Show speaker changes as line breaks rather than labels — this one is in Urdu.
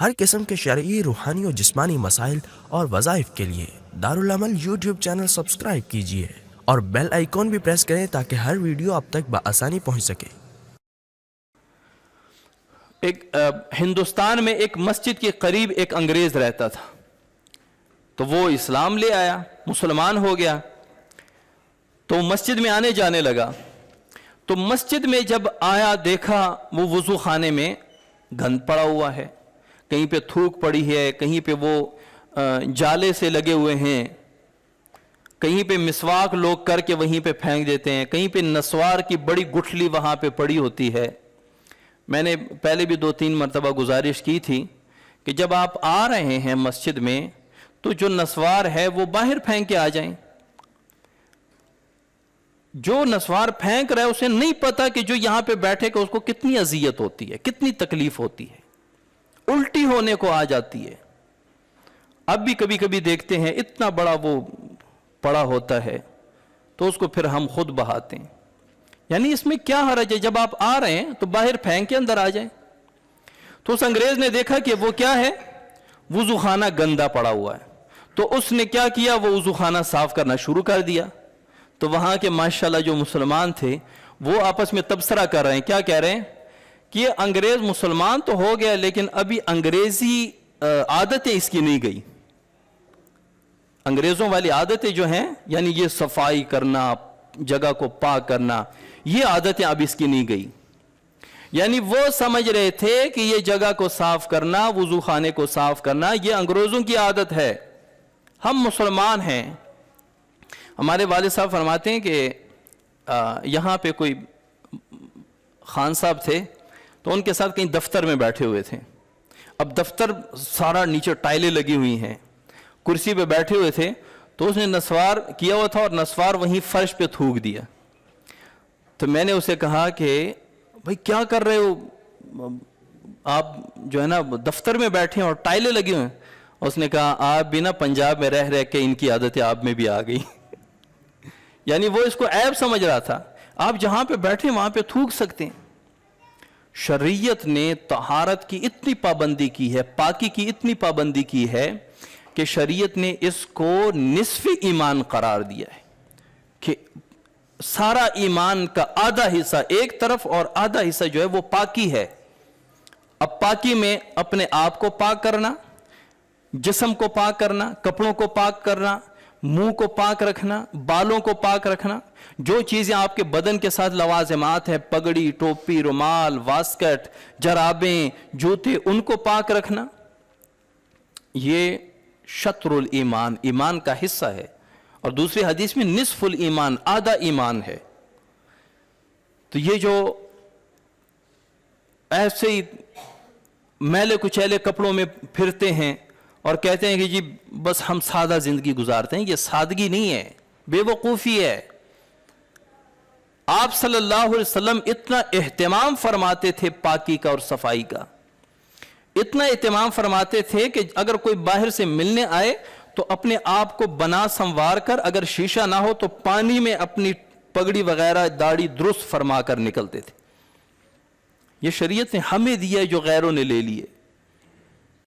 ہر قسم کے شرعی، روحانی اور جسمانی مسائل اور وظائف کے لیے دارالعمل یوٹیوب چینل سبسکرائب کیجیے اور بیل آئیکن بھی پریس کریں تاکہ ہر ویڈیو آپ تک بآسانی پہنچ سکے۔
ہندوستان میں ایک مسجد کے قریب ایک انگریز رہتا تھا، تو وہ اسلام لے آیا، مسلمان ہو گیا، تو مسجد میں آنے جانے لگا۔ تو مسجد میں جب آیا دیکھا وہ وضو خانے میں گند پڑا ہوا ہے، کہیں پہ تھوک پڑی ہے، کہیں پہ وہ جالے سے لگے ہوئے ہیں، کہیں پہ مسواک لوگ کر کے وہیں پہ پھینک دیتے ہیں، کہیں پہ نسوار کی بڑی گٹھلی وہاں پہ پڑی ہوتی ہے۔ میں نے پہلے بھی 2-3 مرتبہ گزارش کی تھی کہ جب آپ آ رہے ہیں مسجد میں تو جو نسوار ہے وہ باہر پھینک کے آ جائیں۔ جو نسوار پھینک رہا ہے اسے نہیں پتا کہ جو یہاں پہ بیٹھے کہ اس کو کتنی اذیت ہوتی ہے، کتنی تکلیف ہوتی ہے، الٹی ہونے کو آ جاتی ہے۔ اب بھی کبھی کبھی دیکھتے ہیں اتنا بڑا وہ پڑا ہوتا ہے تو اس کو پھر ہم خود بہاتے ہیں۔ یعنی اس میں کیا حرج ہے، جب آپ آ رہے ہیں تو باہر پھینک کے اندر آ جائیں۔ تو اس انگریز نے دیکھا کہ وہ کیا ہے، وضو خانہ گندا پڑا ہوا ہے، تو اس نے کیا کیا، وہ وضو خانہ صاف کرنا شروع کر دیا۔ تو وہاں کے ماشاءاللہ جو مسلمان تھے وہ آپس میں تبصرہ کر رہے ہیں، کیا کہہ رہے ہیں کہ یہ انگریز مسلمان تو ہو گیا لیکن ابھی انگریزی عادتیں اس کی نہیں گئی، انگریزوں والی عادتیں جو ہیں یعنی یہ صفائی کرنا، جگہ کو پاک کرنا، یہ عادتیں اب اس کی نہیں گئی۔ یعنی وہ سمجھ رہے تھے کہ یہ جگہ کو صاف کرنا، وضو خانے کو صاف کرنا یہ انگریزوں کی عادت ہے، ہم مسلمان ہیں۔ ہمارے والد صاحب فرماتے ہیں کہ یہاں پہ کوئی خان صاحب تھے تو ان کے ساتھ کہیں دفتر میں بیٹھے ہوئے تھے۔ اب دفتر سارا نیچے ٹائلیں لگی ہوئی ہیں، کرسی پہ بیٹھے ہوئے تھے تو اس نے نسوار کیا ہوا تھا اور نسوار وہیں فرش پہ تھوک دیا۔ تو میں نے اسے کہا کہ بھائی کیا کر رہے ہو آپ، جو ہے نا دفتر میں بیٹھے ہیں اور ٹائلیں لگی ہوئے ہیں۔ اس نے کہا آپ بھی نا پنجاب میں رہ رہ کے ان کی عادتیں آپ میں بھی آ گئی۔ یعنی وہ اس کو عیب سمجھ رہا تھا، آپ جہاں پہ بیٹھے وہاں پہ تھوک سکتے ہیں۔ شریعت نے طہارت کی اتنی پابندی کی ہے، پاکی کی اتنی پابندی کی ہے کہ شریعت نے اس کو نصف ایمان قرار دیا ہے کہ سارا ایمان کا آدھا حصہ ایک طرف اور آدھا حصہ جو ہے وہ پاکی ہے۔ اب پاکی میں اپنے آپ کو پاک کرنا، جسم کو پاک کرنا، کپڑوں کو پاک کرنا، منہ کو پاک رکھنا، بالوں کو پاک رکھنا، جو چیزیں آپ کے بدن کے ساتھ لوازمات ہیں، پگڑی، ٹوپی، رومال، واسکٹ، جرابیں، جوتے، ان کو پاک رکھنا، یہ شطر الایمان، ایمان کا حصہ ہے۔ اور دوسری حدیث میں نصف الایمان، آدھا ایمان ہے۔ تو یہ جو ایسے ہی میلے کچیلے کپڑوں میں پھرتے ہیں اور کہتے ہیں کہ جی بس ہم سادہ زندگی گزارتے ہیں، یہ سادگی نہیں ہے، بے وقوفی ہے۔ آپ صلی اللہ علیہ وسلم اتنا اہتمام فرماتے تھے پاکی کا اور صفائی کا، اتنا اہتمام فرماتے تھے کہ اگر کوئی باہر سے ملنے آئے تو اپنے آپ کو بنا سنوار کر، اگر شیشہ نہ ہو تو پانی میں اپنی پگڑی وغیرہ داڑھی درست فرما کر نکلتے تھے۔ یہ شریعت نے ہمیں دیا ہے جو غیروں نے لے لیے۔